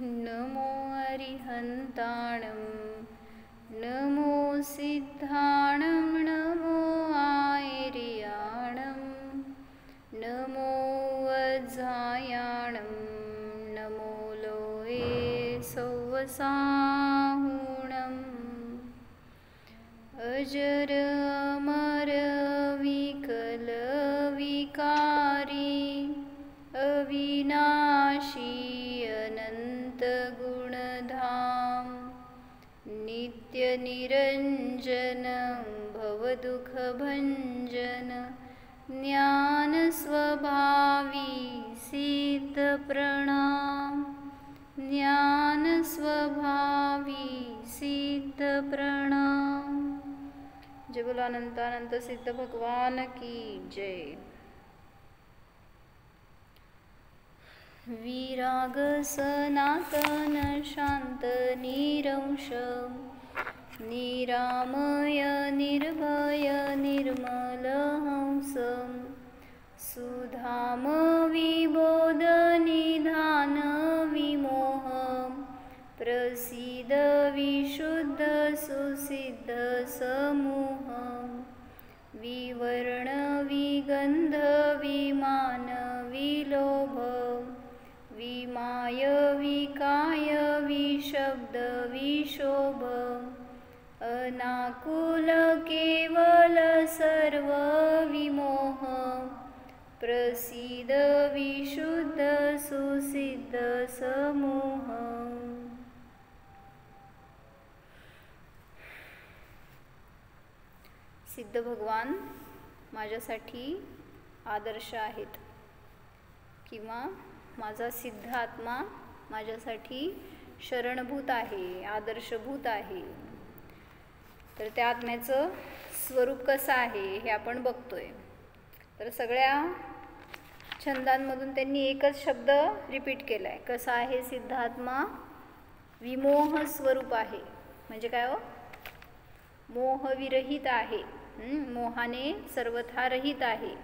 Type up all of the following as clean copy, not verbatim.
नमो अरिहन्ताणं नमो सिद्धाणं नमो आयर्याणं नमो वज्रायाणं नमो लोये सौवसाहुणम् अजर अमर विकल विकारी अविनाशी अनंत गुणधाम नित्य निरंजन भवदुःखभंजन ज्ञान स्वभावी सिद्ध प्रणाम ज्ञान स्वभावी सिद्ध प्रणाम। जय बोलो अनंतानंत सिद्ध भगवान की जय। विराग सनातन शांत निरंश निरामय निर्भय निर्मल हंस सुधाम विबोध निधान विमोह प्रसिद्ध विशुद्ध सुसिद्ध समूह विवर्ण विगंध विमान विलोभ विमाय विकाय विशब्द विशोभ अनाकुल केवल सर्व विमोह प्रसिद्ध विशुद्ध सुसिद्ध समूह। सिद्ध भगवान माझ्यासाठी आदर्श आहेत किंवा माझा सिद्ध आत्मा माझ्यासाठी शरणभूत आहे, आदर्शभूत आहे। तर त्या आत्म्याचं स्वरूप कसं आहे हे आपण बघतोय। तर सगळ्या छंदांमधून त्यांनी एकच शब्द रिपीट केला आहे, कसा आहे सिद्ध आत्मा? विमोह स्वरूप आहे। म्हणजे काय हो? मोहविरहित आहे, मोहाने सर्वथा रहित आहे।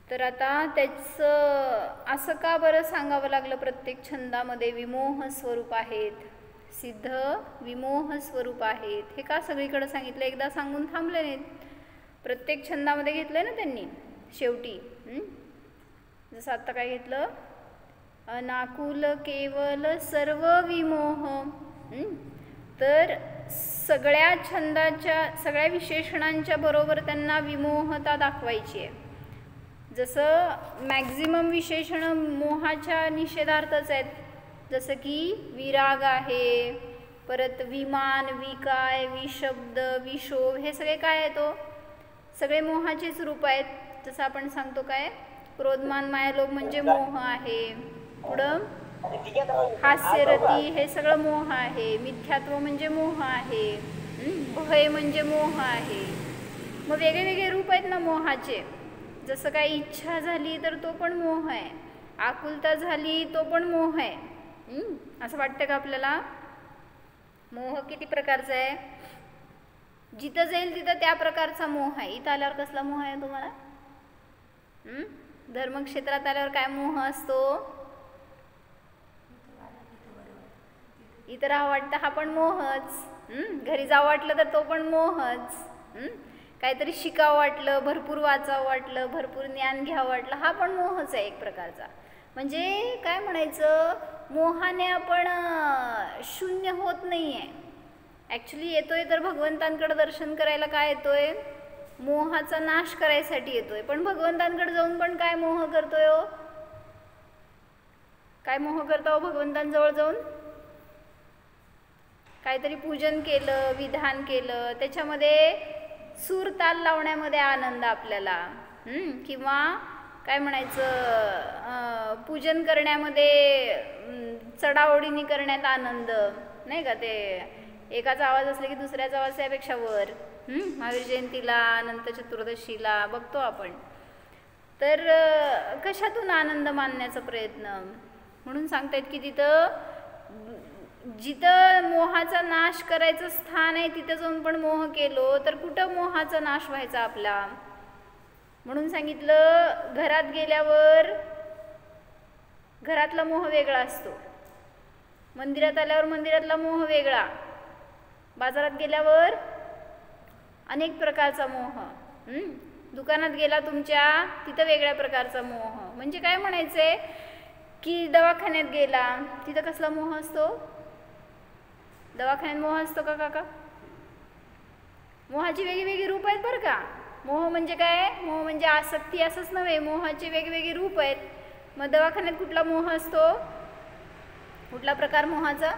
तर आता त्याचं असं का बरं सांगावं लागलं? प्रत्येक छंदामध्ये विमोह स्वरूप आहेत, सिद्ध विमोह स्वरूप आहेत, हे का सगळीकडे सांगितलं? एकदा सांगून थांबले नाहीत, प्रत्येक छंदामध्ये घेतलंय ना त्यांनी शेवटी। जसं आता काय घेतलं? अनाकुल केवल सर्व विमोह। तर सगळ्या छंदाच्या सगळ्या विशेषणांच्या बरोबर त्यांना विमोहता दाखवायची आहे। जसं मॅक्झिमम विशेषण मोहाच्या निषेधार्थच आहेत, जसं की विराग आहे, परत विमान विकाय विशब्द विशोभ, हे सगळे काय आहेत? तो सगळे मोहाचेच रूप आहेत। जसं आपण सांगतो काय, क्रोधमान मायालोभ म्हणजे मोह आहे, पुढं हास्यरती हे सगळं मोह आहे, मिथ्यात्व म्हणजे मोह आहे, भय म्हणजे मोह आहे। मग वेगळे वेगळे रूप आहेत ना मोहाचे। जसं काय इच्छा झाली तर तो पण मोह आहे, आकुलता झाली तो पण मोह आहे। असं वाटतं का आपल्याला? मोह किती प्रकारचा आहे? जिथं जाईल तिथं त्या प्रकारचा मोह आहे। इथं आल्यावर कसला मोह आहे तुम्हाला? धर्मक्षेत्रात आल्यावर काय मोह असतो? इथं राहा वाटतं, हा पण मोहच। घरी जावं वाटलं तर तो पण मोहच। काहीतरी शिकावं वाटलं, भरपूर वाचावं वाटलं, भरपूर ज्ञान घ्यावं वाटलं, हा पण मोहच आहे एक प्रकारचा। म्हणजे काय म्हणायचं, मोहाने आपण शून्य होत नाही आहे। ॲक्च्युली येतोय तर भगवंतांकडे दर्शन करायला काय येतोय? मोहाचा नाश करायसाठी येतोय। पण भगवंतांकडे जाऊन पण काय मोह करतोय हो? काय मोह करता हो भगवंतांजवळ जाऊन? काहीतरी पूजन केलं, विधान केलं, त्याच्यामध्ये सूर ताल लावण्यामध्ये आनंद आपल्याला, किंवा काय म्हणायचं, पूजन करण्यामध्ये चढाओढीनी करण्यात आनंद, नाही का? ते एकाचा आवाज असला की दुसऱ्याचा आवाज त्यापेक्षा वर। महावीर जयंतीला, अनंत चतुर्दशीला बघतो आपण। तर कशातून आनंद मानण्याचा प्रयत्न? म्हणून सांगतायत की तिथं जिथं मोहाचा नाश करायचं स्थान आहे तिथं जाऊन पण मोह केलो तर कुठं मोहाचा नाश व्हायचा आपला? म्हणून सांगितलं घरात गेल्यावर घरातला मोह वेगळा असतो, मंदिरात आल्यावर मंदिरातला मोह वेगळा, बाजारात गेल्यावर अनेक प्रकारचा मोह, दुकानात गेला तुमच्या तिथं वेगळ्या प्रकारचा मोह. म्हणजे काय म्हणायचंय की दवाखान्यात गेला तिथं कसला मोह असतो? दवाखान्यात मोह असतो का काका? मोहाची वेगवेगळी रूप आहेत बरं का. मोह म्हणजे काय? मोह म्हणजे आसक्ती असंच नव्हे, मोहाचे वेगवेगळे रूप आहेत. मग दवाखान्यात कुठला मोह असतो? कुठला प्रकार मोहाचा?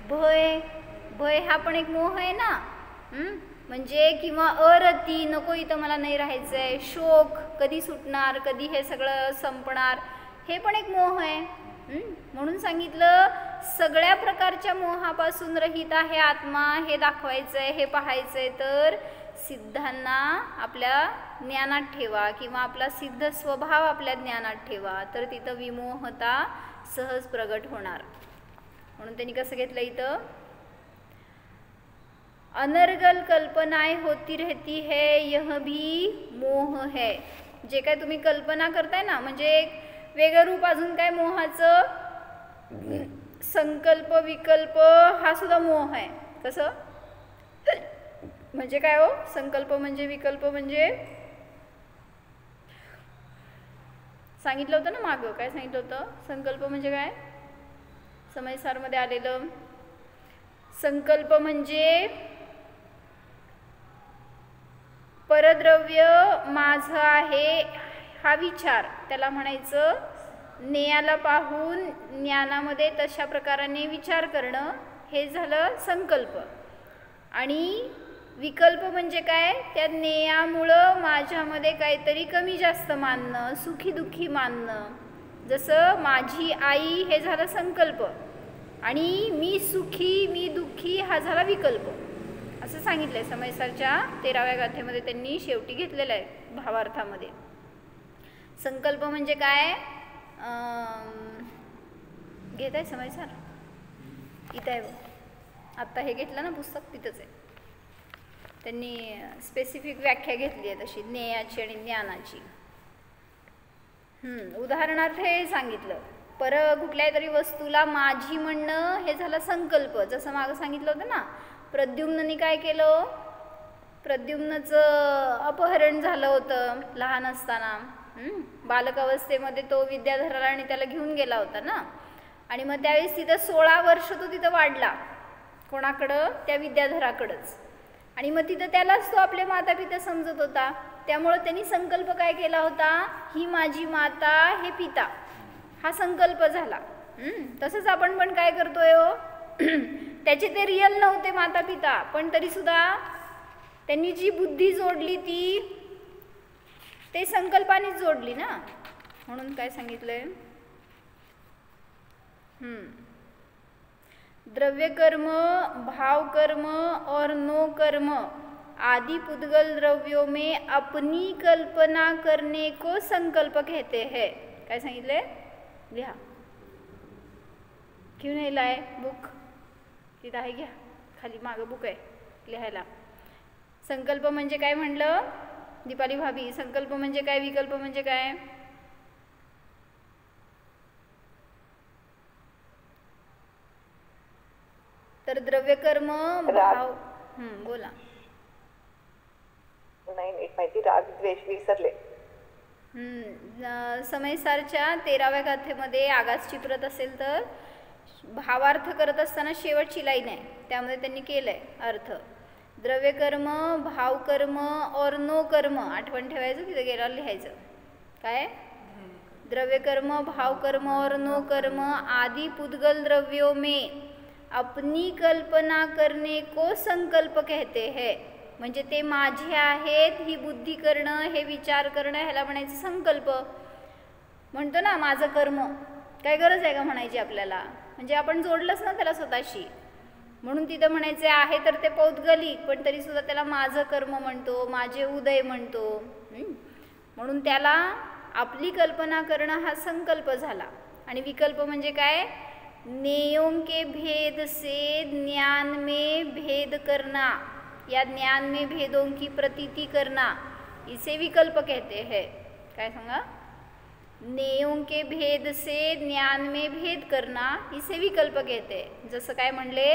भय. भय हा पण एक मोह आहे ना. म्हणजे किंवा अरती, नको इथं मला नाही राहायचंय. शोक, कधी सुटणार, कधी हे सगळं संपणार, हे पण एक मोह आहे. म्हणून सांगितलं सगळ्या प्रकारच्या मोहापासून रहित आहे आत्मा, हे दाखवायचंय, हे पाहायचंय. तर सिद्धांना आपल्या ज्ञानात ठेवा किंवा आपला सिद्ध स्वभाव आपल्या ज्ञानात ठेवा, तर तिथं विमोहता सहज प्रगट होणार. म्हणून त्यांनी कसं घेतलं इथं, अनर्गल कल्पनाएं होती रहती है यह भी मोह है. जे काय तुम्ही कल्पना करताय ना, म्हणजे एक वेगळं रूप अजून काय मोहाचं, संकल्प विकल्प हा सुद्धा मोह आहे. कसं म्हणजे काय हो? संकल्प म्हणजे विकल्प म्हणजे सांगितलं होतं ना मागं. काय सांगितलं होतं? संकल्प म्हणजे काय? समयसारमध्ये आलेलं. संकल्प म्हणजे परद्रव्य माझं आहे हा विचार, त्याला म्हणायचं ज्ञेयाला पाहून ज्ञानामध्ये तशा प्रकाराने विचार करणं, हे झालं संकल्प. आणि विकल्प म्हणजे काय? त्या ज्ञेयामुळं माझ्यामध्ये काहीतरी कमी जास्त मानणं, सुखी दुःखी मानणं. जसं माझी आई हे झालं संकल्प, आणि मी सुखी मी दुःखी हा झाला विकल्प. असं सांगितलंय समयसारच्या 13व्या गाथेमध्ये, त्यांनी शेवटी घेतलेलं आहे भावार्थामध्ये. संकल्प म्हणजे काय घेत आहे समयसार? इथं आहे, आत्ता हे घेतलं ना पुस्तक, तिथंच आहे. त्यांनी स्पेसिफिक व्याख्या घेतली आहे तशी ज्ञेयाची आणि ज्ञानाची. उदाहरणार्थ हे सांगितलं, पर कुठल्याही तरी वस्तूला माझी म्हणणं हे झालं संकल्प. जसं मागं सांगितलं होतं ना, प्रद्युम्ननी काय केलं? प्रद्युम्नचं अपहरण झालं होतं लहान असताना. बालक अवस्थेमध्ये तो विद्याधराला आणि त्याला घेऊन गेला होता ना. आणि मग त्यावेळेस तिथं 16 वर्ष तो तिथं वाढला. कोणाकडं? त्या विद्याधराकडंच. आणि मग तिथं त्यालाच तो आपले माता पिता समजत होता. त्यामुळं त्यांनी संकल्प काय केला होता? ही माझी माता, हे पिता, हा संकल्प झाला. तसंच आपण पण काय करतोय हो? त्याचे ते रियल नव्हते माता पिता, पण तरीसुद्धा त्यांनी जी बुद्धी जोडली ती ते संकल्पानेच जोडली ना. म्हणून काय सांगितलंय? द्रव्य कर्म, भाव कर्म और नो कर्म आदि पुद्गल द्रव्यों में अपनी कल्पना करने को संकल्प कहते हैं. काय सांगितलंय? लिहा. क्यों नाही लाय बुक? तिथं आहे, घ्या खाली, मागं बुक आहे लिहायला. संकल्प म्हणजे काय म्हणलं दीपाली भाभी? संकल्प म्हणजे काय, विकल्प म्हणजे काय? तर द्रव्य कर्म, भाव, बोला. नाही माहिती, राग द्वेष विसरले. समयसारच्या 13व्या गाथेमध्ये आगासची प्रत असेल तर भावार्थ करत असताना शेवटची लाईन आहे, त्यामध्ये त्यांनी केलंय अर्थ. द्रव्य कर्म, भाव कर्म और नो कर्म, आठवण ठेवायचं, तिथे गेल्यावर लिहायचं. काय? द्रव्य कर्म, भाव कर्म और नो कर्म आदि पुद्गल द्रव्यों में अपनी कल्पना करने को संकल्प कहते हैं. म्हणजे ते माझे आहेत ही बुद्धी करणं, हे विचार करणं, ह्याला म्हणायचं संकल्प. म्हणतो ना माझं कर्म, काय गरज आहे का म्हणायची आपल्याला? म्हणजे आपण जोडलंच ना त्याला स्वतःशी. म्हणून तिथं म्हणायचे आहे तर ते पौद्गलिक, पण तरीसुद्धा त्याला माझं कर्म म्हणतो, माझे उदय म्हणतो. म्हणून त्याला आपली कल्पना करणं हा संकल्प झाला. आणि विकल्प म्हणजे काय? ज्ञेयों के भेद से ज्ञान में भेद करना, या ज्ञान में भेदों की प्रतीति करना, इसे विकल्प कहते हैं. काय सांगा? नेयों के भेद से ज्ञान में भेद करना इसे विकल्प कहते. जसं काय म्हणले,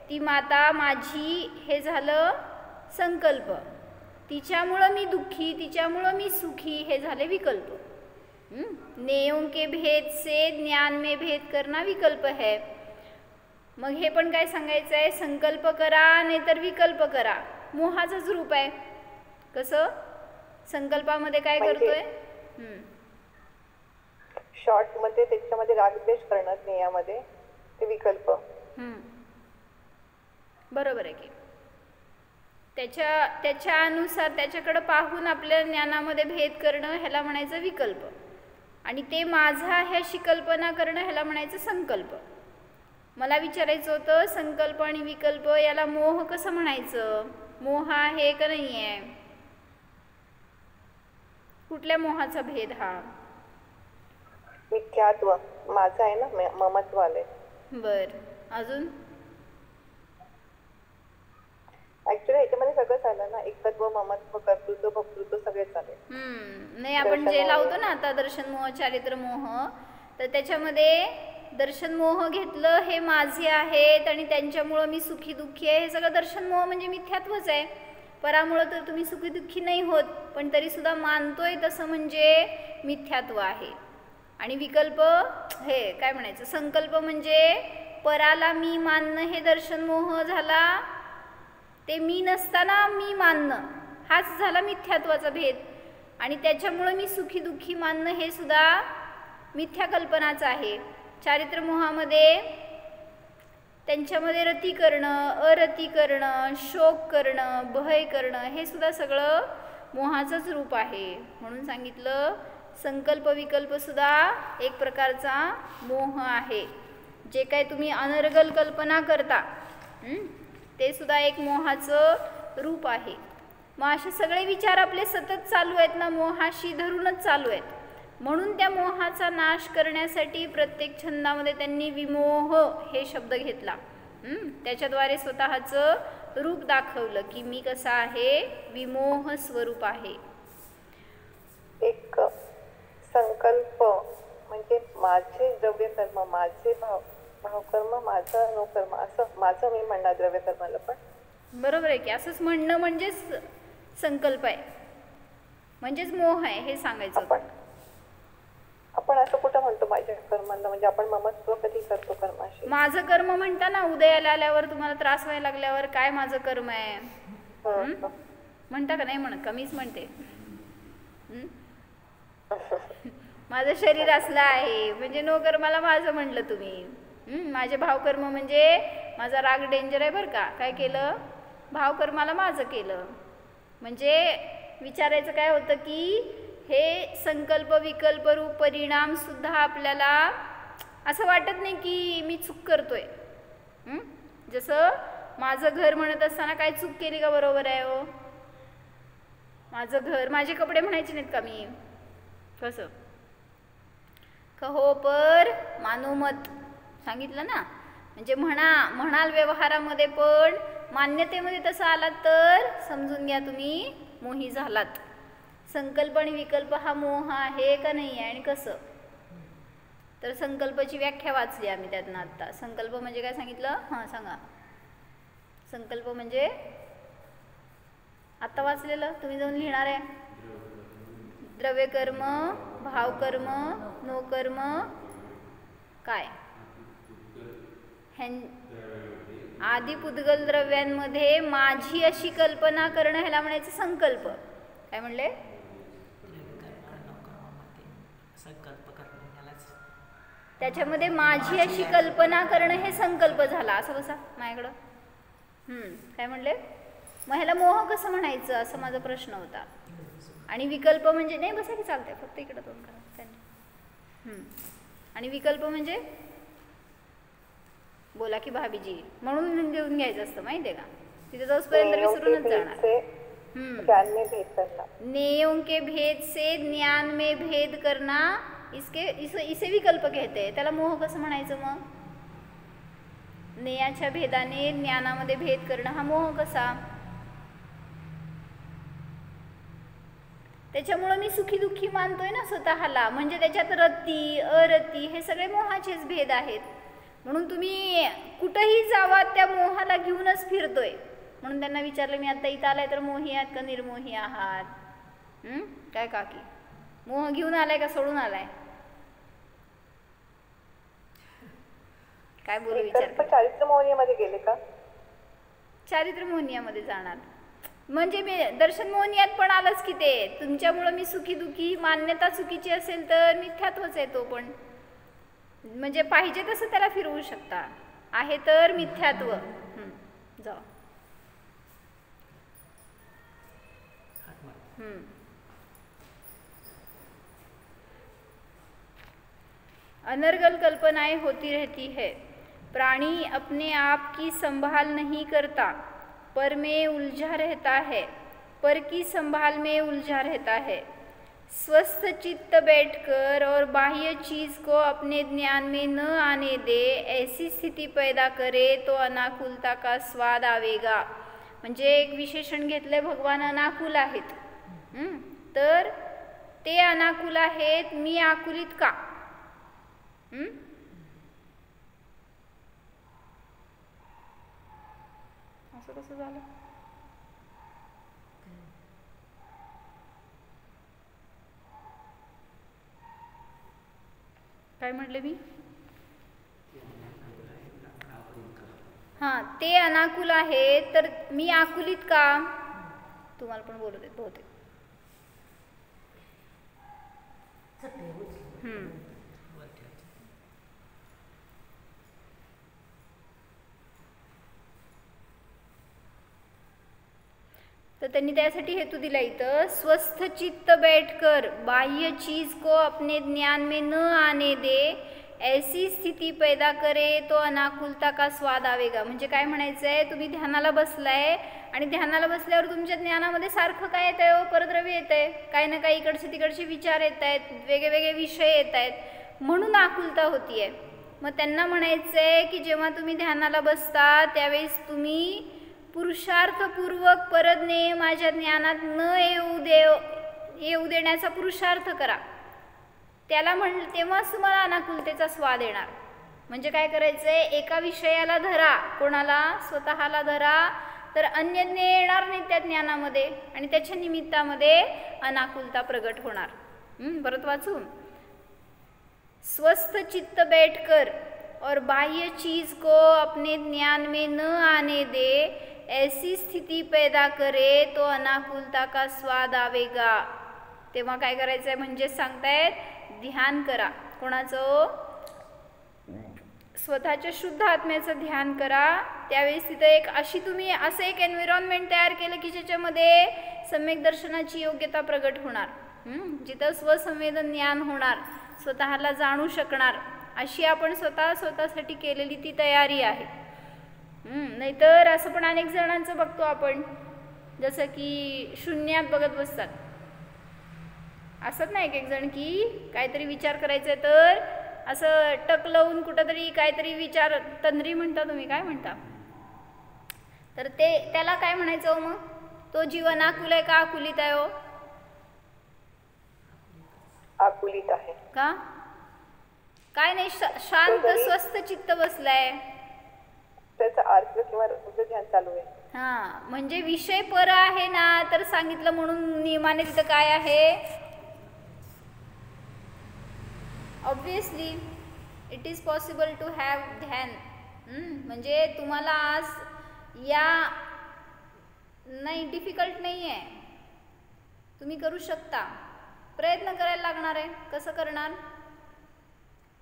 ती माता माझी हे झालं संकल्प, तिच्यामुळं मी दुःखी, तिच्यामुळं मी सुखी हे झाले विकल्प. नेयों के भेद से ज्ञान में भेद करना विकल्प है. मग हे पण काय सांगायचं आहे, संकल्प करा नाहीतर विकल्प करा, मोहाचंच रूप आहे. कसं संकल्पामध्ये काय करतोय, शॉर्ट मध्ये त्याच्यामध्ये रागद्वेष करणं, ज्ञेयामध्ये ते विकल्प. बरोबर आहे की त्याच्या अनुसार त्याच्याकडे पाहून आपल्या ज्ञानामध्ये भेद करणं ह्याला म्हणायचं विकल्प, आणि ते माझा ह्याशी कल्पना करणं ह्याला म्हणायचं संकल्प. मला विचारायचं होतं, संकल्प आणि विकल्प याला मोह कसं म्हणायचं, मोह आहे का नाही आहे, कुठल्या मोहाचा भेद हा, मिथ्यात्व माझं आहे ना, ममत्व आले. बर, अजून ऍक्च्युली याच्यामध्ये सगळंच आलं ना, एकत्व, ममत्व, कर्तृत्व, भोक्तृत्व सगळेच आले. नाही, आपण जे लावतो ना आता दर्शन मोह, चारित्र मोह, तर त्याच्यामध्ये दर्शन मोह घेतलं, हे माझे आहेत आणि त्यांच्यामुळं मी सुखी दुःखी आहे, हे सगळं दर्शन मोह म्हणजे मिथ्यात्वच आहे. परामुळं तर तुम्ही सुखी दुःखी नाही होत, पण तरी सुद्धा मानतोय तसं म्हणजे मिथ्यात्व आहे. आणि विकल्प हे काय म्हणायचं, संकल्प म्हणजे पराला मी मानणं, हे दर्शन मोह झाला, ते मी नसताना मी मानणं हाच झाला मिथ्यात्वाचा भेद. आणि त्याच्यामुळे मी सुखी दुःखी मानणं हे सुद्धा मिथ्या कल्पनाच आहे. चारित्र मोहामध्ये त्यांच्यामध्ये रती करणं, अरती करणं, शोक करणं, भय करणं हे सुद्धा सगळं मोहाचंच रूप आहे. म्हणून सांगितलं संकल्प विकल्प सुद्धा एक प्रकारचा मोह आहे. जे काय तुम्ही अनर्गल कल्पना करता ते सुद्धा एक मोहाचं रूप आहे. मग असे सगळे विचार आपले सतत चालू आहेत ना, मोहाशी धरूनच चालू आहेत. म्हणून त्या मोहाचा नाश करण्यासाठी प्रत्येक छंदामध्ये त्यांनी विमोह हे शब्द घेतला. त्याच्याद्वारे स्वतःचं रूप दाखवलं की मी कसा आहे, विमोह स्वरूप आहे. एक संकल्प म्हणजे माझे द्रव्य कर्म, माझे भावकर्म, माझं अनुकर्म, असं माझं मी म्हणणार द्रव्य कर्माला. पण बरोबर आहे की असंच म्हणणं म्हणजेच संकल्प आहे, म्हणजेच मोह आहे हे सांगायचं. आपण असं कुठं म्हणतो माझ्या कर्माला, म्हणजे आपण ममत्व कधी करतो कर्माशी. माझं कर्म म्हणता ना, उदयाला आल्यावर तुम्हाला त्रास व्हायला लागल्यावर काय माझं कर्म आहे म्हणता का नाही म्हणत, कमीच म्हणते. माझं शरीर असलं आहे म्हणजे नो कर्माला माझं म्हणलं तुम्ही. माझे भावकर्म म्हणजे माझा राग डेंजर आहे बरं का, काय केलं, भावकर्माला माझं केलं. म्हणजे विचारायचं काय होतं की हे संकल्प विकल्प रूप परिणाम सुद्धा आपल्याला असं वाटत नाही की मी चूक करतोय. जसं माझं घर म्हणत असताना काय चूक केली का, बरोबर आहे हो, माझं घर, माझे कपडे म्हणायचे नाहीत का मी, कसं कहो पर मानो मत सांगितलं ना. म्हणजे म्हणाल व्यवहारामध्ये पण मान्यतेमध्ये तसं आलात तर समजून घ्या तुम्ही मोही झालात. संकल्प आणि विकल्प हा मोह आहे का नाही आहे, आणि कसं, तर संकल्पाची व्याख्या वाचली आम्ही त्यातनं आत्ता. संकल्प म्हणजे काय सांगितलं, हां सांगा. संकल्प म्हणजे आत्ता वाचलेलं, तुम्ही जाऊन लिहिणार आहे. द्रव्यकर्म, भावकर्म, नोकर्म, काय आदी पुद्गल द्रव्यांमध्ये माझी अशी कल्पना करणं ह्याला म्हणायचं संकल्प. काय म्हणले, त्याच्यामध्ये माझी अशी कल्पना करणं हे संकल्प झाला. असं बसा माझ्याकडं. काय म्हणले, मग ह्याला मोह कसं म्हणायचं असं माझा प्रश्न होता. आणि विकल्प म्हणजे नाही, बसा की चालतंय, फक्त इकडं दोन करा. आणि विकल्प म्हणजे बोला की भाभीजी म्हणून लिहून घ्यायचं असतं माहिती आहे का, तिथे जाऊपर्यंत विसरूनच जाणार. नेयों के भेद से ज्ञान में भेद करना इसे विकल्प कहते हैं. त्याला मोह कसं म्हणायचं मग, नेयाच्या भेदाने ज्ञानामध्ये भेद करणं हा मोह कसा. त्याच्यामुळं मी सुखी दुःखी मानतोय ना स्वतःला, म्हणजे त्याच्यात रती अरती हे सगळे मोहाचेच भेद आहेत. म्हणून तुम्ही कुठंही जावा त्या मोहाला घेऊनच फिरतोय. म्हणून त्यांना विचारलं मी आता इथं आलाय तर मोही आहात का निर्मोही आहात? काय काकी, मोह घेऊन आलाय का सोडून आलाय? काय बोलू विचार? चारित्र मोहनीयामध्ये गेले का? चारित्र मोहनीयामध्ये जाणार म्हणजे मी दर्शन मोहनीयात पण आलंच की ते. तुमच्यामुळं मी सुखी दुखी, मान्यता चुकीची असेल तर मिथ्यात्वच आहे तो पण. म्हणजे पाहिजे तसं त्याला फिरवू शकता. आहे तर मिथ्यात्व. जाऊ. अनर्गल कल्पनाएं होती रहती है। प्राणी अपने आप की संभाल नहीं करता, पर में उलझा रहता है, पर की संभाल में उलझा रहता है। स्वस्थ चित्त बैठकर और बाह्य चीज को अपने ज्ञान में न आने दे, ऐसी स्थिति पैदा करे तो अनाकुलता का स्वाद आवेगा। म्हणजे एक विशेषण घेतले, भगवान अनाकुल आहेत. तर ते अनाकुल आहेत, मी आकुलित का? असं कसं झालं? काय म्हटले मी? हां, ते अनाकुल आहे तर मी आकुलित का? तुम्हाला पण बोलू देत बहुतेक. तर त्यांनी त्यासाठी हेतू दिला इथं, स्वस्थ चित्त बैठकर बाह्य चीज को अपने ज्ञान में न आने दे, ऐसी स्थिती पैदा करे तो अनाकुलता का स्वाद आवेगा. म्हणजे काय म्हणायचं आहे, तुम्ही ध्यानाला बसलाय आणि ध्यानाला बसल्यावर तुमच्या ज्ञानामध्ये सारखं काय येत आहे, परद्रव्य येत आहे, काही ना काही इकडचे तिकडचे विचार येत आहेत, वेगवेगळे विषय येत आहेत, म्हणून आकुलता होतीये. मग त्यांना म्हणायचं आहे की जेव्हा तुम्ही ध्यानाला बसता त्यावेळेस तुम्ही पुरुषार्थपूर्वक परज्ञेय माझ्या ज्ञानात न येऊ देण्याचा पुरुषार्थ करा. त्याला तेव्हाच तुम्हाला अनाकुलतेचा स्वाद येणार. म्हणजे काय करायचंय, एका विषयाला धरा, कोणाला? स्वतःला धरा, तर अन्य ज्ञ येणार नाही त्या ज्ञानामध्ये आणि त्याच्या निमित्तामध्ये अनाकुलता प्रगट होणार. परत वाचू. स्वस्थ चित्त बैठकर और बाह्य चीज को अपने ज्ञान में न आने दे, ऐसी स्थिती पैदा करे तो अनाकुलता का स्वाद आवेगा. तेव्हा काय करायचं आहे, म्हणजे सांगतायत ध्यान करा. कोणाचं? स्वतःच्या शुद्ध आत्म्याचं ध्यान करा. त्यावेळेस तिथं एक अशी तुम्ही असं एक एन्व्हायरमेंट तयार केलं की ज्याच्यामध्ये सम्यक दर्शनाची योग्यता प्रगट होणार, जिथं स्वसंवेदन ज्ञान होणार, स्वतःला जाणू शकणार, अशी आपण स्वतःसाठी केलेली ती तयारी आहे. नाहीतर असं पण अनेक जणांचं बघतो आपण, जसं की शून्यात बघत बसतात. असत ना एक जण की काहीतरी विचार करायचं तर असं टक लावून कुठंतरी काहीतरी विचार, तंद्री म्हणता तुम्ही, काय म्हणता? तर त्याला काय म्हणायचं मग? तो जीव अनाकुल आहे का आकुलित आहे? हो, आकुलित आहे. का? काय नाही, शांत स्वस्थ चित्त बसलाय, त्याचा अर्थ किंवा ध्यान चालू आहे. हां, म्हणजे विषय पर आहे ना, तर सांगितलं म्हणून नियमाने तिथं काय आहे, obviously it is possible to have ध्यान. म्हणजे तुम्हाला आज या नाही, डिफिकल्ट नाही आहे, तुम्ही करू शकता, प्रयत्न करायला लागणार आहे. कसं करणार?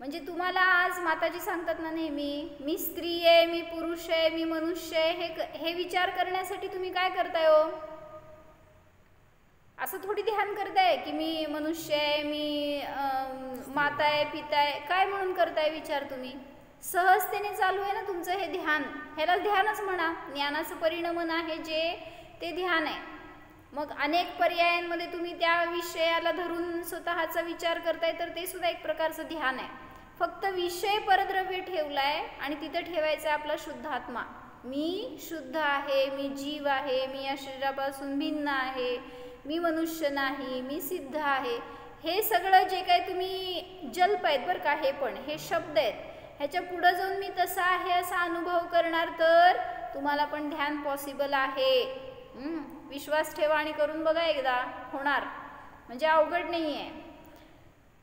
म्हणजे तुम्हाला आज माताजी सांगतात ना नेहमी, मी स्त्री आहे, मी पुरुष आहे, मी मनुष्य आहे, हे विचार करण्यासाठी तुम्ही काय करताय हो? असं थोडी ध्यान करताय की मी मनुष्य आहे, मी माता आहे, पिता आहे, काय म्हणून करताय विचार? तुम्ही सहजतेने चालू आहे ना तुमचं हे ध्यान, ह्याला ध्यानच म्हणा. ज्ञानाचं परिणमन आहे जे, ते ध्यान आहे. मग अनेक पर्यायांमध्ये तुम्ही त्या विषयाला धरून स्वतःचा विचार करताय, तर ते सुद्धा एक प्रकारचं ध्यान आहे. फक्त विषय परद्रव्य ठेवलाय आणि तिथं ठेवायचा आहे आपला शुद्ध आत्मा. मी शुद्ध आहे, मी जीव आहे, मी या शरीरापासून भिन्न आहे, मी मनुष्य नाही, मी सिद्ध आहे, हे सगळं जे काही तुम्ही जल्प आहेत बरं का, हे पण हे शब्द आहेत, ह्याच्या पुढं जाऊन मी तसा आहे असा अनुभव करणार तर तुम्हाला पण ध्यान पॉसिबल आहे. विश्वास ठेवा आणि करून बघा एकदा, होणार. म्हणजे अवघड नाही आहे.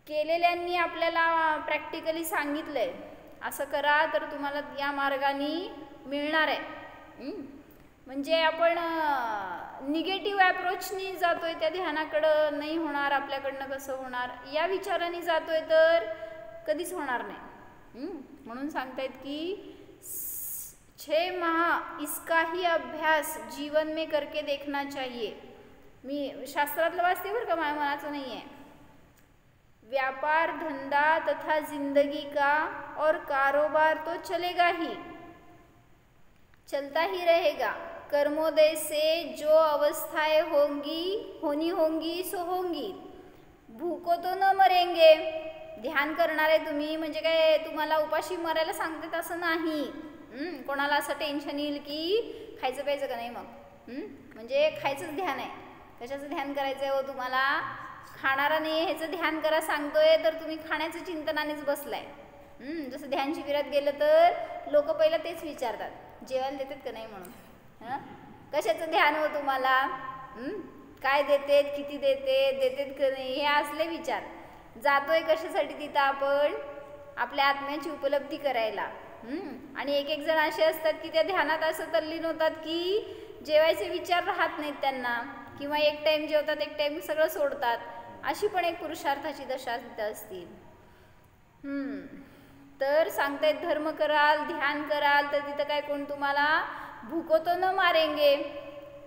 केलेल्यांनी आपल्याला प्रॅक्टिकली सांगितलंय असं करा तर तुम्हाला या मार्गाने मिळणार आहे. म्हणजे आपण निगेटिव्ह ॲप्रोचनी जातोय त्या ध्यानाकडं, नाही होणार आपल्याकडनं, कसं होणार या विचाराने जातोय तर कधीच होणार नाही. म्हणून सांगतायत की 6 माह इसका ही अभ्यास जीवन में करके देखना चाहिए. मी शास्त्रातलं वाचते बरं का, माझ्या मनाचं नाही आहे. व्यापार धंधा तथा जिंदगी का और कारोबार तो चलेगा ही, चलता ही रहेगा. कर्मोदय से जो अवस्थाएं होनी होंगी सो होंगी. भूको तो न मरेंगे. ध्यान करणार आहे तुम्ही म्हणजे काय तुम्हाला उपाशी मरायला सांगतात असं नाही. कोणाला असं टेन्शन येईल की खायचं प्यायचं का नाही, मग म्हणजे खायचंच ध्यान आहे. कशाचं ध्यान करायचं आहे हो तुम्हाला? खाणारा नाही ह्याचं ध्यान करा सांगतोय तर तुम्ही खाण्याचं चिंतनानेच बसलाय. जसं ध्यान शिबिरात गेलं तर लोक पहिला तेच विचारतात, जेवायला देतात का नाही म्हणून. कशाचं ध्यान हो तुम्हाला? काय देतेत, किती देतेत का नाही, हे असले विचार. जातोय कशासाठी तिथं आपण? आपल्या आत्म्याची उपलब्धी करायला. आणि एक जण असे असतात की त्या ध्यानात असं तल्लीन होतात की जेवायचे विचार राहत नाहीत त्यांना, किंवा एक टाइम जेवतात एक टाइम सगळं सोडतात. अशी पण एक पुरुषार्थाची दशा तिथं असतील. तर सांगतायत धर्म कराल, ध्यान कराल तर तिथं काय कोण तुम्हाला भूको तो न मारेंगे,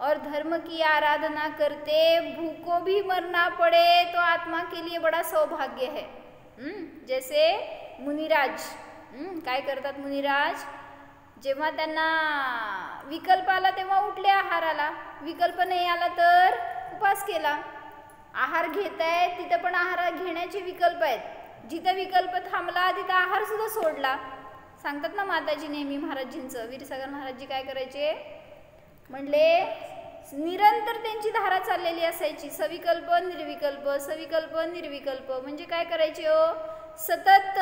और धर्म की आराधना करते भूको भी मरना पड़े तो आत्मा के लिए बड़ा सौभाग्य है. जैसे मुनिराज काय करतात, मुनिराज जेव्हा त्यांना विकल्प आला तेव्हा उठले आहाराला, विकल्प नाही आला तर उपवास केला. आहार घेत आहेत तिथं पण आहार घेण्याचे विकल्प आहेत, जिथं विकल्प थांबला तिथं आहार सुद्धा सोडला. सांगतात ना माताजी नेहमी महाराजींचं, वीरसागर महाराजजी काय करायचे म्हणले, निरंतर त्यांची धारा चाललेली असायची, सविकल्प निर्विकल्प, सविकल्प निर्विकल्प. म्हणजे काय करायचे हो, सतत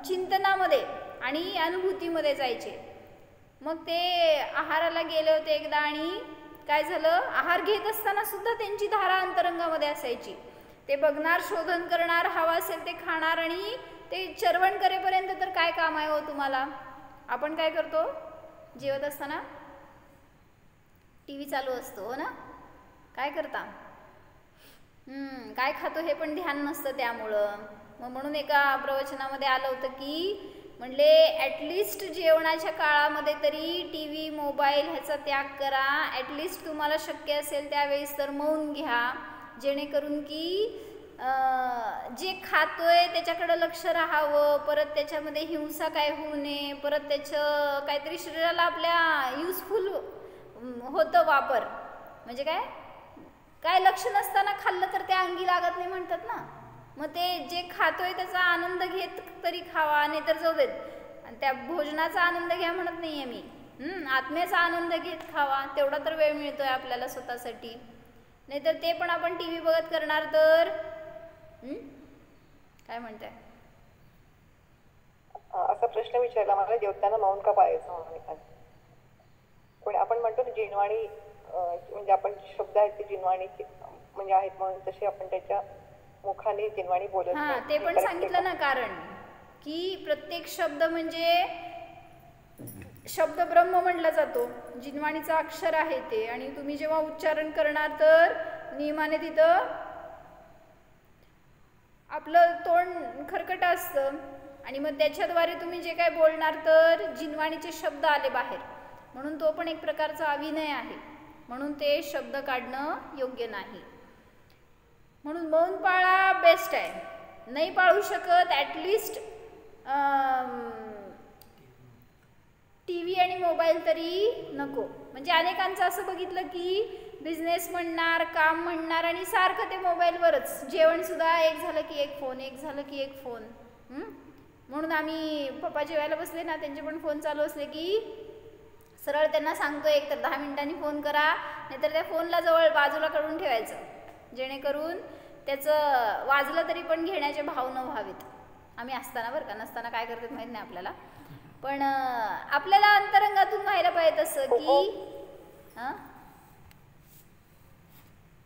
चिंतनामध्ये आणि अनुभूतीमध्ये जायचे. मग ते आहाराला गेले होते एकदा आणि काय झालं, आहार घेत असताना सुद्धा त्यांची धारा अंतरंगामध्ये असायची. ते बघणार, शोधन करणार, हवा असेल ते खाणार, आणि ते चरवण करेपर्यंत तर काय काम आहे हो तुम्हाला. आपण काय करतो जेवत असताना, टीव्ही चालू असतो हो ना, काय करता, काय खातो हे पण ध्यान नसतं त्यामुळं. मग म्हणून एका प्रवचनामध्ये आलं होतं की म्हणले ॲटलिस्ट जेवणाच्या काळामध्ये तरी टी व्ही मोबाईल ह्याचा त्याग करा. ॲटलिस्ट तुम्हाला शक्य असेल त्यावेळेस तर मौन घ्या, जेणेकरून की जे खातोय त्याच्याकडं लक्ष राहावं, परत त्याच्यामध्ये हिंसा काय होऊ नये, परत त्याचं काहीतरी शरीराला आपल्या युजफुल होतं वापर. म्हणजे काय लक्ष नसताना खाल्लं तर त्या अंगी लागत नाही म्हणतात ना. मग ते जे खातोय त्याचा आनंद घेत तरी खावा, नाही तर जाऊ देत. आणि त्या भोजनाचा आनंद घ्या म्हणत नाही आहे मी, आत्म्याचा आनंद घेत खावा. तेवढा तर वेळ मिळतोय आपल्याला स्वतःसाठी. नाहीतर ते पण आपण टी व्ही बघत करणार तर काय म्हणताय. असा प्रश्न विचारला मला, जेवताना मौन का पाळायचं म्हणून. पण आपण म्हणतो ना जिनवाणी, म्हणजे आपण शब्द आहेत ते जिनवाणी म्हणजे आहेत म्हणून तसे आपण त्याच्या मुखाने जिनवाणी बोलत नाही. ते पण सांगितलं ना कारण की प्रत्येक शब्द म्हणजे शब्द ब्रह्म म्हणला जातो, जिनवाणीचा अक्षर आहे ते. आणि तुम्ही जेव्हा उच्चारण करणार तर नियमाने तिथं आपलं तोंड खरकट असतं, आणि मग त्याच्याद्वारे तुम्ही जे काय बोलणार तर जिनवाणीचे शब्द आले बाहेर. म्हणून तो पण एक प्रकारचा अभिनय आहे, म्हणून ते शब्द काढणं योग्य नाही. म्हणून मौन पाळा बेस्ट आहे. नाही पाळू शकत ॲटलिस्ट टी व्ही आणि मोबाईल तरी नको. म्हणजे अनेकांचं असं बघितलं की बिझनेस म्हणणार, काम म्हणणार, आणि सारखं ते मोबाईलवरच. जेवणसुद्धा एक झालं की एक फोन, एक झालं की एक फोन. म्हणून आम्ही पप्पा जेवायला बसले ना, त्यांचे पण फोन चालू असले की सरळ त्यांना सांगतो, एक तर 10 मिनिटांनी फोन करा, नाहीतर त्या फोनला जवळ बाजूला काढून ठेवायचं, जेणेकरून त्याचं वाजलं तरी पण घेण्याचे भाव न व्हावेत. आम्ही असताना बरं का, नसताना काय करतात माहीत नाही आपल्याला, पण आपल्याला अंतरंगातून व्हायला पाहिजे तसं की हां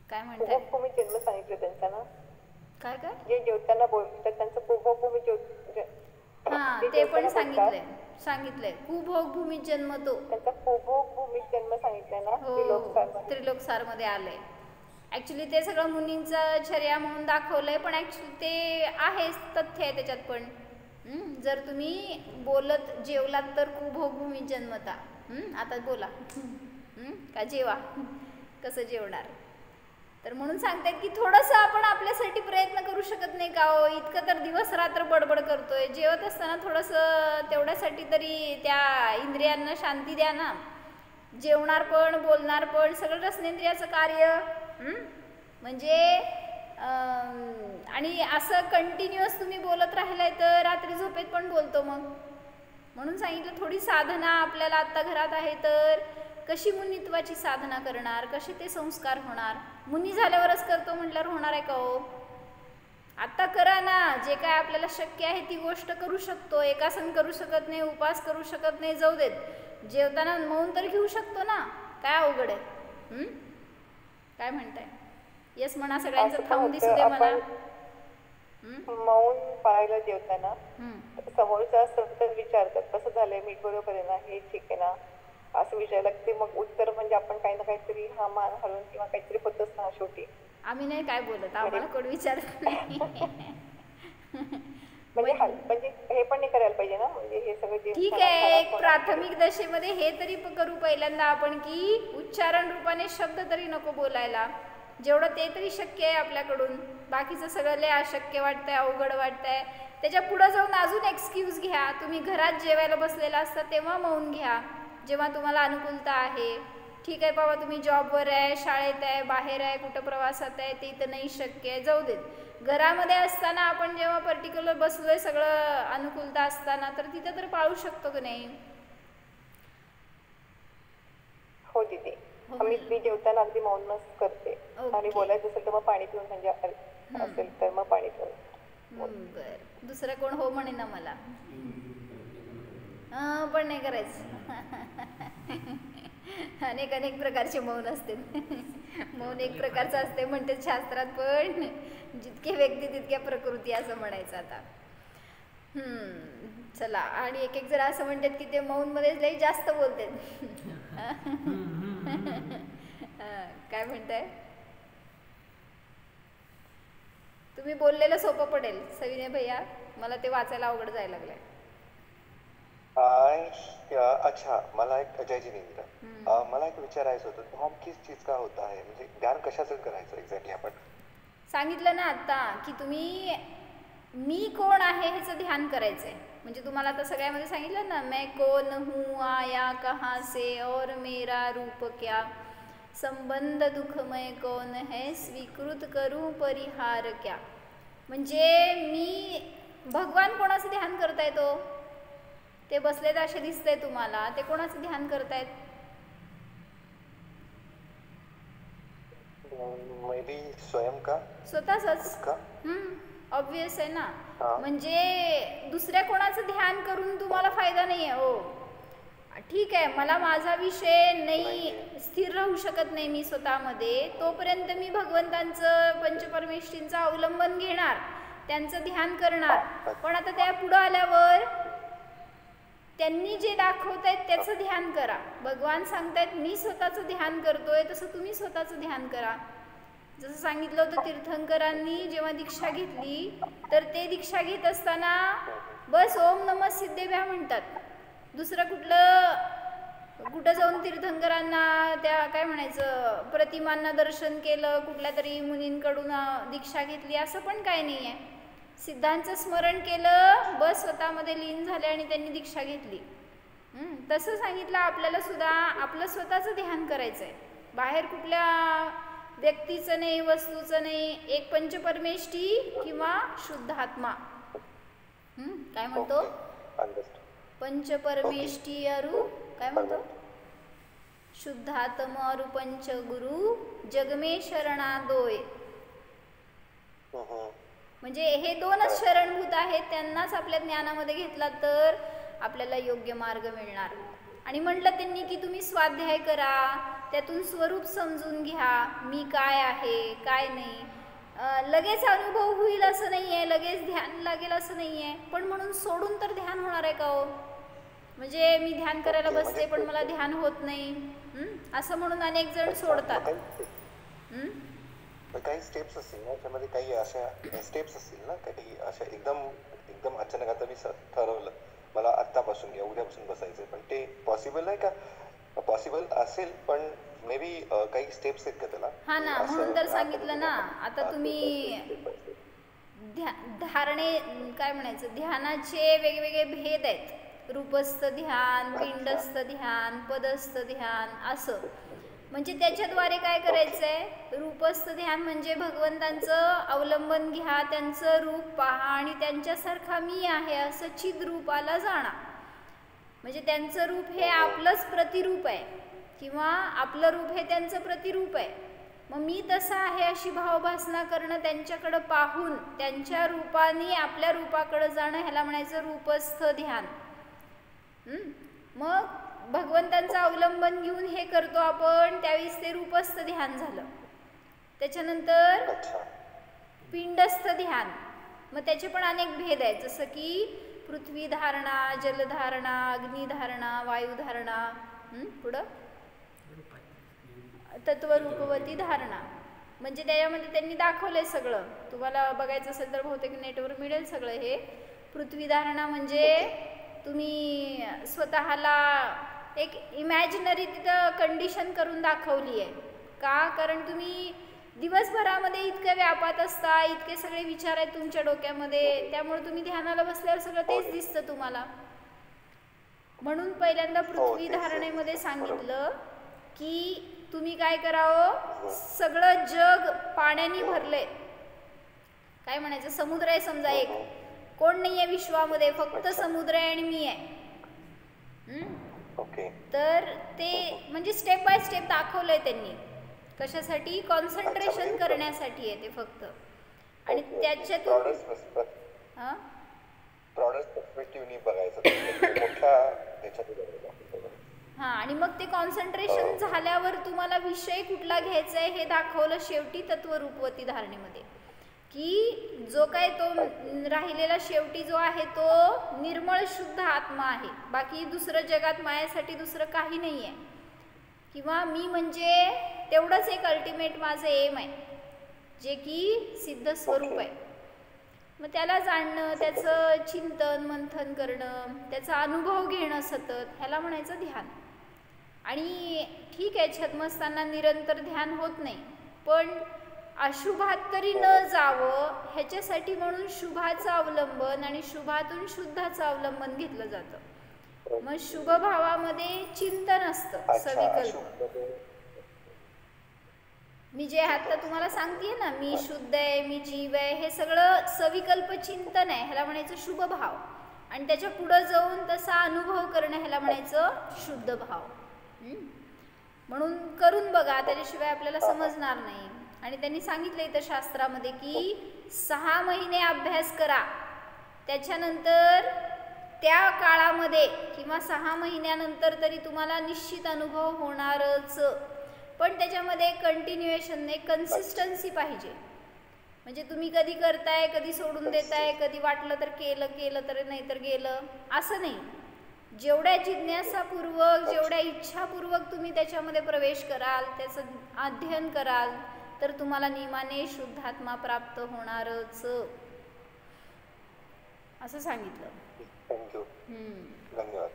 काय म्हणताय? पूर्वभूमी जन्म सांगितलं त्यांचा ना, काय काय जे जेवताना बोलतात त्यांचं पूर्वभूमी हां ते पण सांगितलंय कुभोगभूमी जन्मतो, त्यांचा पूर्वभूमी जन्म सांगितलंय ना हो त्रिलोकसार मध्ये आलंय. ऍक्च्युली ते सगळं मुनींचं चर्या म्हणून दाखवलंय, पण ऍक्च्युली ते आहेच, तथ्य आहे त्याच्यात पण. जर तुम्ही बोलत जेवलात तर कुभोगभूमी जन्मता. आता बोला का जेवा, कसं जेवणार? तर म्हणून सांगतात की थोडंसं आपण आपल्यासाठी प्रयत्न करू शकत नाही का हो? इतकं तर दिवस रात्र बडबड करतोय, जेवत असताना थोडंसं तेवढ्यासाठी तरी त्या इंद्रियांना शांती द्या ना. जेवणार पण बोलणार पण सगळं रसनेंद्रियाचं कार्य. म्हणजे आणि असं कंटिन्युअस तुम्ही बोलत राहिलाय तर रात्री झोपेत पण बोलतो मग. म्हणून सांगितलं थोडी साधना आपल्याला आत्ता घरात आहे तर कशी मुनित्वाची साधना करणार, कसे ते संस्कार होणार? मुनी झाल्यावरच करतो म्हटल्यावर होणार आहे का हो? आत्ता करा ना, जे काय आपल्याला शक्य आहे ती गोष्ट करू शकतो. एकासन करू शकत नाही, उपास करू शकत नाही, जाऊ देत. जेवताना मौन तर घेऊ शकतो ना, काय अवघड आहे? काय म्हणताय? येस म्हणा, सगळ्यांचं थांबून दिसू दे मला. मौन पाळायला जेवताना समोरचा सतत विचारतात कसं झालंय, मीठ बरोबर आहे ना, हे ठीक आहे ना, असं विचारायला लागते. मग उत्तर म्हणजे आपण काही ना काहीतरी हा मान हलवून किंवा काहीतरी होतच ना शेवटी. आम्ही नाही काय बोलत, आम्हाला कोण विचारत नाही. म्हणजे हे पण नाही करायला पाहिजे ना, म्हणजे हे सगळं ठीक आहे. एक प्राथमिक दशेमध्ये हे तरी करू पहिल्यांदा आपण की उच्चारण रूपाने शब्द तरी नको बोलायला, जेवढं ते तरी शक्य आहे आपल्याकडून. बाकीचं सगळं लय अशक्य वाटतंय, अवघड वाटतंय. त्याच्या पुढे जाऊन अजून एक्सक्यूज घ्या. तुम्ही घरात जेवायला बसलेला असता तेव्हा मौन घ्या, जेव्हा तुम्हाला अनुकूलता आहे. ठीक आहे बाबा, तुम्ही जॉबवर आहे, शाळेत आहे, बाहेर आहे, कुठं प्रवासात आहे, ते इथं नाही शक्य आहे, जाऊ देत. घरामध्ये असताना आपण जेव्हा पर्टिक्युलर बसलोय सगळं अनुकूलता असताना, तर तिथं तर पाळू शकतो की नाही? हो दीदी, मी जेवताना अगदी मौनच करते. आणि बोलायचं असेल तर मग पाणी पिऊन, म्हणजे असेल तर मग पाणी पिऊन. बर, दुसरं कोण हो म्हणे ना मला, पण नाही करायचं. अनेक प्रकारचे मौन असते. मौन एक प्रकारचं असते म्हणते शास्त्रात, पण जितके व्यक्ती तितक्या प्रकृती असं म्हणायचं. आता चला, आणि एक जण असं म्हणतात की ते मौन मध्ये लई जास्त बोलतात. काय म्हणताय? तुम्ही बोललेलं सोपं पडेल सविनय भैया, मला ते वाचायला अवघड जायला लागलंय. अच्छा, मला एक जय जिनेंद्र, मला एक विचारायचं होतं, ध्यान किस चीज का होता है, म्हणजे ध्यान कशाचं करायचं एक्झॅक्टली? आपण सांगितलं ना आता की तुम्ही मी कोण आहे ह्याचं ध्यान करायचंय. म्हणजे तुम्हाला आता सगळ्यामध्ये सांगितलं ना, मैं कौन हूँ, आया कहाँ से और मेरा रूप क्या, संबंध दुखमय कौन है, स्वीकृत करूं परिहार क्या. म्हणजे मी भगवान कोणाचं ध्यान करताय? तो ते बसलेत असे दिसतंय तुम्हाला, ते कोणाचं ध्यान करतायत? मे बी स्वयं का, स्वतःच. ऑब्वियस आहे ना. म्हणजे दुसऱ्या कोणाचं ध्यान करून तुम्हाला फायदा नाही आहे हो. ठीक आहे, मला माझा विषय नाही स्थिर राहू शकत नाही मी स्वतःमध्ये, तोपर्यंत मी भगवंतांचं पंचपरमेष्ठींचं अवलंबन घेणार, त्यांचं ध्यान करणार. पण आता त्या पुढं आल्यावर त्यांनी जे दाखवत आहेत त्याचं ध्यान करा. भगवान सांगतायत मी स्वतःचं ध्यान करतोय, तसं तुम्ही स्वतःचं ध्यान करा. जसं सांगितलं होतं तीर्थंकरांनी जेव्हा दीक्षा घेतली, तर ते दीक्षा घेत असताना बस ओम नमः सिद्धेभ्या म्हणतात. दुसरं कुठं जाऊन तीर्थंकरांना त्या काय म्हणायचं प्रतिमांना दर्शन केलं, कुठल्या तरी मुनींकडून दीक्षा घेतली, असं पण काय नाही आहे. सिद्धांचं स्मरण केलं, बस स्वतःमध्ये लीन झाले आणि त्यांनी दीक्षा घेतली. तसं सांगितलं आपल्याला सुद्धा आपलं स्वतःचं ध्यान करायचं आहे, बाहेर कुठल्या व्यक्तीचं नाही, वस्तूचं नाही. एक पंचपरमेष्ठी किंवा शुद्ध आत्मा. काय म्हणतो? पंचपरमेष्ठी अरू काय म्हणतो? शुद्धात्म रूपंच गुरु जगमे शरणादोय. म्हणजे हे दोनच शरणभूत आहेत, त्यांनाच आपल्या ज्ञानामध्ये घेतला तर आपल्याला योग्य मार्ग मिळणार. आणि म्हटलं त्यांनी की तुम्ही स्वाध्याय करा, त्यातून स्वरूप समजून घ्या, मी काय आहे काय नाही. लगेच अनुभव होईल असं नाही आहे, लगेच ध्यान लागेल असं नाही आहे, पण म्हणून सोडून तर ध्यान होणार आहे का हो? म्हणजे मी ध्यान करायला बसते पण मला ध्यान होत नाही असं म्हणून अनेक जण सोडतात. काही स्टेप्स असतील ना त्यामध्ये, काही अशा स्टेप्स असतील ना काही अशा एकदम अचानक आता मी ठरवलं मला आत्तापासून या उद्यापासून बसायचंय, पण ते पॉसिबल आहे का? पॉसिबल असेल पण मे बी काही स्टेप्स आहेत का त्याला? हा ना, म्हणून तर सांगितलं ना. आता तुम्ही धारणे काय म्हणायचं, ध्यानाचे वेगवेगळे भेद आहेत. रूपस्थ ध्यान, पिंडस्थ ध्यान, पदस्थ ध्यान असं. म्हणजे त्याच्याद्वारे काय करायचंय, रूपस्थ ध्यान म्हणजे भगवंतांचं अवलंबन घ्या, त्यांचं रूप पहा आणि त्यांच्यासारखा मी आहे असं चिद रूपाला जाणा. म्हणजे त्यांचं रूप हे आपलंच प्रतिरूप आहे किंवा आपलं रूप हे त्यांचं प्रतिरूप आहे. मग मी तसं आहे अशी भावभासना करणं, त्यांच्याकडं पाहून त्यांच्या रूपाने आपल्या रूपाकडं जाणं, ह्याला म्हणायचं रूपस्थ ध्यान. मग भगवंतांचं अवलंबन घेऊन हे करतो आपण, त्यावेळेस ते रूपस्थ ध्यान झालं. त्याच्यानंतर पिंडस्थ ध्यान, मग त्याचे पण अनेक भेद आहेत, जसं की पृथ्वी धारणा, जलधारणा, अग्निधारणा, वायुधारणा, पुढं तत्वरूपवती धारणा. म्हणजे त्याच्यामध्ये त्यांनी दाखवलंय सगळं. तुम्हाला बघायचं असेल तर बहुतेक नेटवर मिळेल सगळं हे. पृथ्वी धारणा म्हणजे तुम्ही स्वतःला एक इमॅजिनरी तिथं कंडिशन करून दाखवली आहे. का? कारण तुम्ही दिवसभरामध्ये इतके व्यापात असता, इतके सगळे विचार आहेत तुमच्या डोक्यामध्ये, त्यामुळे तुम्ही ध्यानाला बसल्यावर सगळं तेच दिसतं तुम्हाला. म्हणून पहिल्यांदा पृथ्वी धारणेमध्ये सांगितलं की तुम्ही काय करावं, सगळं जग पाण्याने भरलंय. काय म्हणायचं, समुद्र आहे समजा, एक कोण नाही आहे विश्वामध्ये, फक्त समुद्र आहे आणि मी आहे. तर ते म्हणजे स्टेप बाय स्टेप दाखवलंय त्यांनी. कशासाठी? कॉन्सन्ट्रेशन करण्यासाठी आहे ते फक्त. आणि त्याच्यातून आणि मग ते कॉन्सन्ट्रेशन झाल्यावर तुम्हाला विषय कुठला घ्यायचा आहे हे दाखवलं शेवटी तत्वरूपवती धारणेमध्ये, की जो काय तो राहिलेला शेवटी जो आहे तो निर्मळ शुद्ध आत्मा आहे. बाकी दुसरं जगात मायासाठी दुसरं काही नाही आहे. किंवा मी म्हणजे तेवढंच एक अल्टिमेट माझं एम आहे, जे की सिद्ध स्वरूप आहे. मग त्याला जाणणं, त्याचं चिंतन मंथन करणं, त्याचा अनुभव घेणं सतत, ह्याला म्हणायचं ध्यान. आणि ठीक आहे, छद्मस्तांना निरंतर ध्यान होत नाही, पण अशुभात तरी न जावं ह्याच्यासाठी म्हणून शुभाचं अवलंबन आणि शुभातून शुद्धाचं अवलंबन घेतलं जातं. मग शुभ भावामध्ये चिंतन असतं, सविकल्प. मी जे आता तुम्हाला सांगतेय ना, मी शुद्ध आहे, मी जीव आहे, हे सगळं सविकल्प चिंतन आहे, ह्याला म्हणायचं शुभ भाव. आणि त्याच्या पुढं जाऊन तसा अनुभव करणं, ह्याला म्हणायचं शुद्ध भाव. म्हणून करून बघा, त्याच्याशिवाय आपल्याला समजणार नाही. आणि त्यांनी सांगितलं इथं शास्त्रामध्ये की 6 महिने अभ्यास करा, त्याच्यानंतर त्या काळामध्ये किंवा 6 महिन्यानंतर तरी तुम्हाला निश्चित अनुभव होणारच. पण त्याच्यामध्ये कंटिन्युएशन, एक कन्सिस्टन्सी पाहिजे. म्हणजे तुम्ही कधी करताय, कधी सोडून देताय, कधी वाटलं तर केलं तर नाही तर गेलं, असं नाही. जेवढ्या जिज्ञासापूर्वक, जेवढ्या इच्छापूर्वक तुम्ही त्याच्यामध्ये प्रवेश कराल, त्याचं अध्ययन कराल, तर तुम्हाला नियमाने शुद्धात्मा प्राप्त होणारच, असं सांगितलं. धन्यवाद.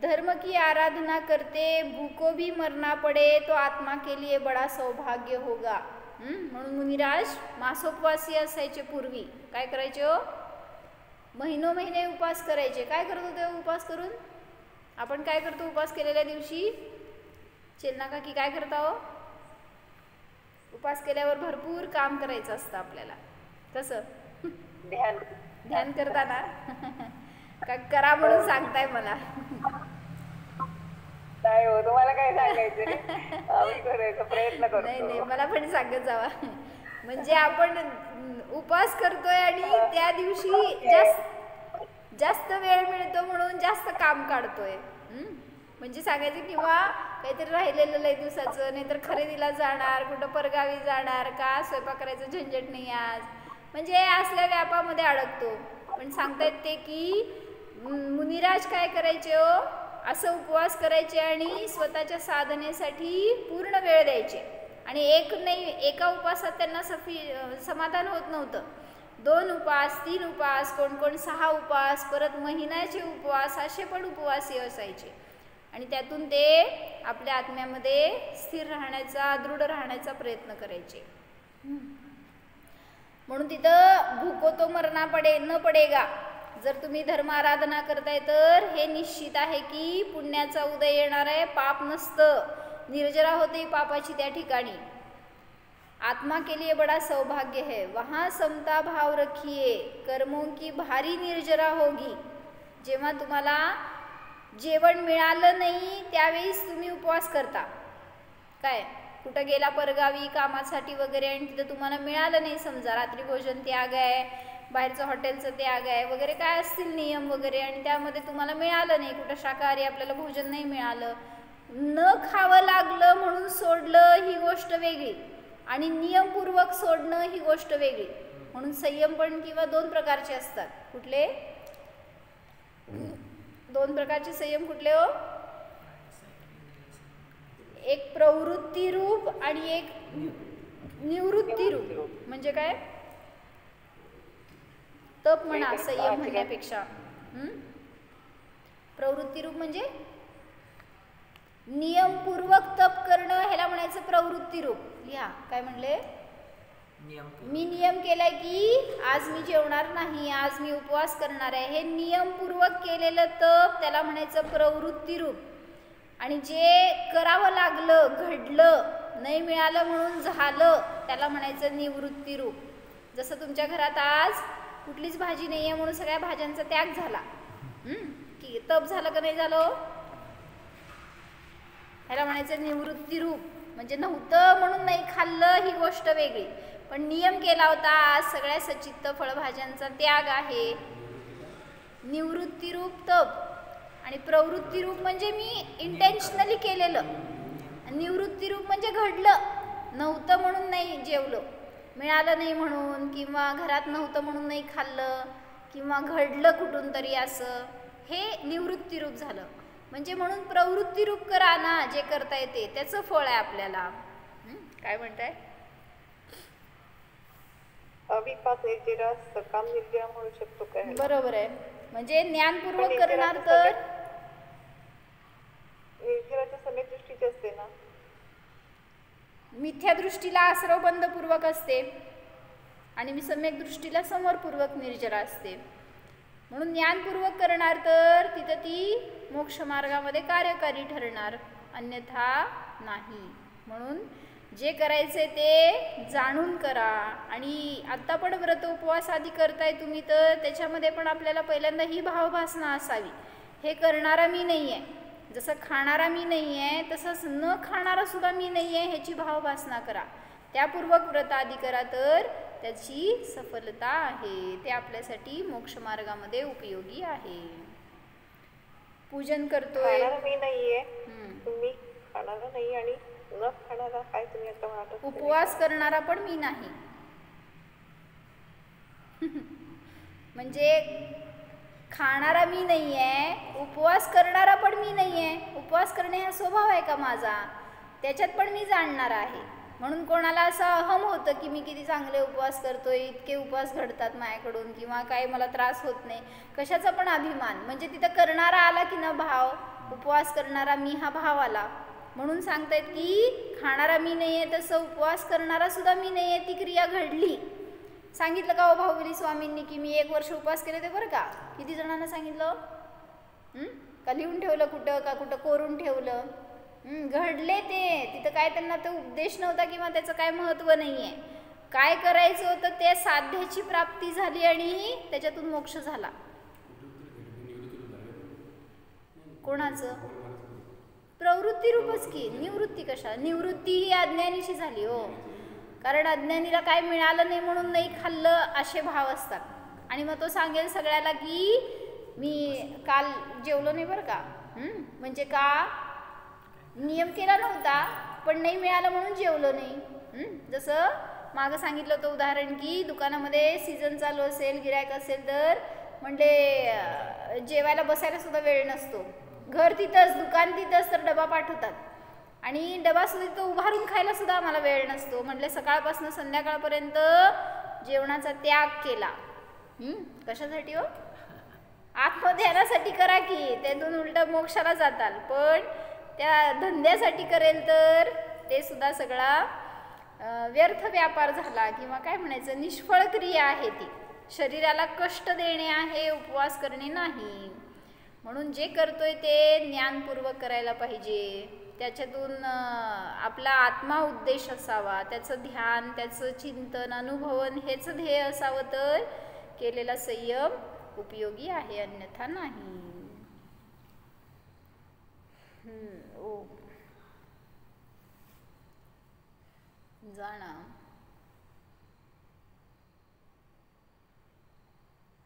धर्म की आराधना करते, भूको भी मरना पडे, तो आत्मा के लिए बडा सौभाग्य होगा. म्हणून मुनिराज मासोपवासी असायचे पूर्वी. काय करायचे हो? महिने उपास करायचे. काय करत होते उपास करून? आपण काय करतो उपास केलेल्या दिवशी? चेलना काकी काय करता हो? उपास केल्यावर भरपूर काम करायचं असतं आपल्याला. कसं? ध्यान करताना का करा म्हणून सांगताय मला? नाही हो, तुम्हाला काय सांगायचं आम्ही करायचा प्रयत्न नाही नाही, करतो. मला पण सांगत जावा. म्हणजे आपण उपवास करतोय आणि त्या दिवशी जास्त वेळ मिळतो म्हणून जास्त काम काढतोय. म्हणजे सांगायचं किंवा काहीतरी राहिलेलं लय दिवसाचं, नाहीतर खरेदीला जाणार, कुठं परगावी जाणार, का स्वयंपाक करायचं झंझट नाही आज, म्हणजे असल्या व्यापामध्ये अडकतो. पण सांगता येते की मुनिराज काय करायचे हो, असं उपवास करायचे आणि स्वतःच्या साधनेसाठी पूर्ण वेळ द्यायचे. आणि एका उपवासात त्यांना समाधान होत नव्हतं. 2 उपवास, 3 उपवास, कोण 6 उपवास, परत महिन्याचे उपवास, असे पण उपवासी असायचे. आणि त्यातून ते आपल्या आत्म्यामध्ये स्थिर राहण्याचा, दृढ राहण्याचा प्रयत्न करायचे. म्हणून तिथं भूको तो मरना न पडेगा. जर तुम्ही धर्म आराधना करताय तर हे निश्चित आहे की पुण्याचा उदय येणार आहे, पाप नसतं, निर्जरा होते पापाची त्या ठिकाणी. आत्मा के लिए बड़ा सौभाग्य है, वहाँ समता भाव रखिए, कर्मों की भारी निर्जरा होगी. जेव्हा तुम्हाला जेवण मिळालं नाही त्यावेळेस तुम्ही उपवास करता, काय कुठं गेला परगावी कामासाठी वगैरे आणि तिथं तुम्हाला मिळालं नाही, समजा रात्री भोजन त्याग आहे, बाहेरचं हॉटेलचं त्याग आहे वगैरे काय असतील नियम वगैरे, आणि त्यामध्ये तुम्हाला मिळालं नाही, कुठं शाकाहारी आपल्याला भोजन नाही मिळालं, न खावं लागलं म्हणून सोडलं ही गोष्ट वेगळी, आणि नियमपूर्वक सोडणं ही गोष्ट वेगळी. म्हणून संयम पण किंवा 2 प्रकारचे असतात. कुठले 2 प्रकारचे संयम कुठले हो? एक प्रवृत्ती रूप आणि एक निवृत्ती रूप. म्हणजे काय? तप म्हणा संयम म्हणण्यापेक्षा. प्रवृत्ती रूप म्हणजे नियमपूर्वक तप करणं, ह्याला म्हणायचं प्रवृत्ती रूप. लिहा काय म्हणले, मी नियम केलाय की आज मी जेवणार नाही, आज मी उपवास करणार आहे, हे नियमपूर्वक केलेलं तप त्याला म्हणायचं प्रवृत्ती रूप. आणि जे करावं लागलं, घडलं, नाही मिळालं म्हणून झालं, त्याला म्हणायचं निवृत्ती रूप. जसं तुमच्या घरात आज कुठलीच भाजी नाही आहे म्हणून सगळ्या भाज्यांचा त्याग झाला, की तप झालं का नाही झालं, ह्याला म्हणायचं निवृत्ती रूप. म्हणजे नव्हतं म्हणून नाही खाल्लं ही गोष्ट वेगळी, पण नियम केला होता, आज सगळ्या सचित्त फळभाज्यांचा त्याग आहे, निवृत्ती रूप तप. आणि प्रवृत्ती रूप म्हणजे मी इंटेन्शनली केलेलं, निवृत्ती रूप म्हणजे घडलं, नव्हतं म्हणून नाही जेवलो, मिळालं नाही म्हणून, किंवा घरात नव्हतं म्हणून नाही खाल्लं, किंवा घडलं कुठून तरी, असं हे निवृत्ती रूप झालं. म्हणजे म्हणून प्रवृत्ती रूप करा ना, जे करता येते त्याचं फळ आहे आपल्याला. काय म्हणताय? अविपास निर्जरा सकाम निर्जरा म्हणू शकतो काय? बरोबर आहे. म्हणजे ज्ञानपूर्वक करणार तर निर्जराच्या सम्यक दृष्टीची असते ना, मिथ्या दृष्टीला आश्रव बंधपूर्वक असते आणि मी सम्यक दृष्टीला समोरपूर्वक निर्जरा असते. म्हणून ज्ञानपूर्वक करणार तर तिथं ती मोक्षमार्गामध्ये कार्यकारी ठरणार, अन्यथा नाही. म्हणून जे करायचे ते जाणून करा. आणि आत्ता पण व्रत उपवास आधी करताय तुम्ही तर त्याच्यामध्ये पण आपल्याला पहिल्यांदा ही भावभासना असावी, हे करणारा मी नाही आहे, जसं खाणारा मी नाही आहे तसंच न खाणारा सुद्धा मी नाही आहे, ह्याची भावभासना करा. त्यापूर्वक व्रत आधी करा तर त्याची सफलता आहे, ते आपल्यासाठी मोक्षमार्गामध्ये उपयोगी आहे. पूजन करतोय, खाणारा मी नाहीये, तुम्ही खाणारा नाही आणि न खाणारा काय तुम्ही आता म्हणाला, उपवास करणारा पण मी नाही. म्हणजे खाणारा मी नाही आहे, उपवास करणारा पण मी नाही आहे. उपवास करणे हा स्वभाव आहे का माझा, त्याच्यात पण मी जाणणार आहे. म्हणून कोणाला असं अहम होतं की मी किती चांगले उपवास करतोय, इतके उपवास घडतात माझ्याकडून, किंवा काही मला त्रास होत नाही, कशाचा पण अभिमान. म्हणजे तिथं करणारा आला की ना भाव, उपवास करणारा मी हा भाव आला. म्हणून सांगतायत की खाणारा मी नाही आहे तसं उपवास करणारा सुद्धा मी नाही आहे, ती क्रिया घडली. सांगितलं का हो भाऊबली स्वामींनी की मी 1 वर्ष उपवास केले ते, बरं का? किती जणांना सांगितलं? का लिहून ठेवलं कुठं, का कुठं कोरून ठेवलं? घडले ते. तिथं काय त्यांना तो उपदेश नव्हता किंवा त्याचं काय महत्त्व नाही आहे. काय करायचं होतं ते साध्याची प्राप्ती झाली आणि त्याच्यातून मोक्ष झाला. कोणाचं? प्रवृत्ती रूपच की. निवृत्ती कशा? निवृत्ती ही अज्ञानीची झाली हो. कारण अज्ञानीला काय मिळालं नाही म्हणून नाही खाल्लं असे भाव असतात. आणि मग तो सांगेल सगळ्याला की मी काल जेवलो नाही बरं का. म्हणजे का? नियम केला नव्हता पण नाही मिळालं म्हणून जेवलो नाही. जसं मागं सांगितलं होतं उदाहरण की दुकानामध्ये सीझन चालू असेल, गिरायक असेल तर म्हणजे जेवायला बसायला सुद्धा वेळ नसतो. घर तिथंच, दुकान तिथंच, तर डबा पाठवतात आणि डबा सुद्धा तो उभारून खायला सुद्धा आम्हाला वेळ नसतो. म्हटले सकाळपासून संध्याकाळपर्यंत जेवणाचा त्याग केला. कशासाठी हो? आत्मध्यानासाठी करा की, त्यातून उलट मोक्षाला जाताल. पण त्या धंद्यासाठी करेल तर ते सुद्धा सगळा व्यर्थ व्यापार झाला किंवा काय म्हणायचं निष्फळ क्रिया आहे ती. शरीराला कष्ट देणे आहे, उपवास करणे नाही. म्हणून जे करतोय ते ज्ञानपूर्वक करायला पाहिजे. त्याच्यातून आपला आत्मा उद्देश असावा, त्याचं ध्यान, त्याचं चिंतन, अनुभवन हेच ध्येय असावं तर केलेला संयम उपयोगी आहे, अन्यथा नाही. जाणा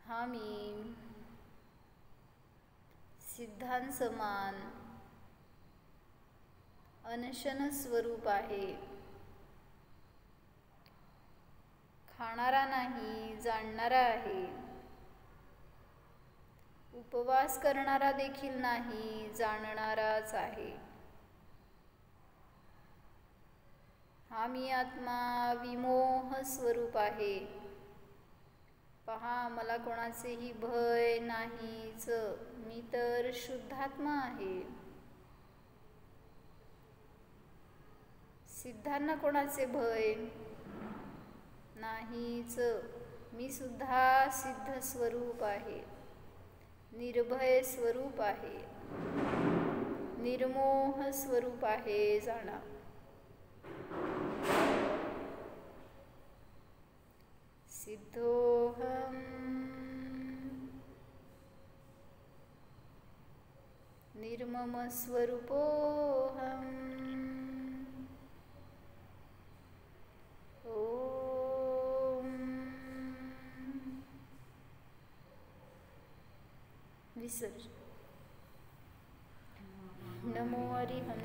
हा मी सिद्धांसमान अनशन स्वरूप आहे. खाणारा नाही, जाणणारा आहे. उपवास करणारा देखील नाही, जाणणाराच आहे. हा मी आत्मा विमोह स्वरूप आहे. पहा, मला कोणाचेही भय नाहीच. मी तर शुद्धात्मा आहे. सिद्धांना कोणाचे भय नाहीच. मी सुद्धा सिद्ध स्वरूप आहे, निर्भय स्वरूप आहे, निर्मोह स्वरूप आहे. जाणा सिद्धोहम निर्मम स्वरूपोहम. ओम विसर्ज. नमो हरिहंत.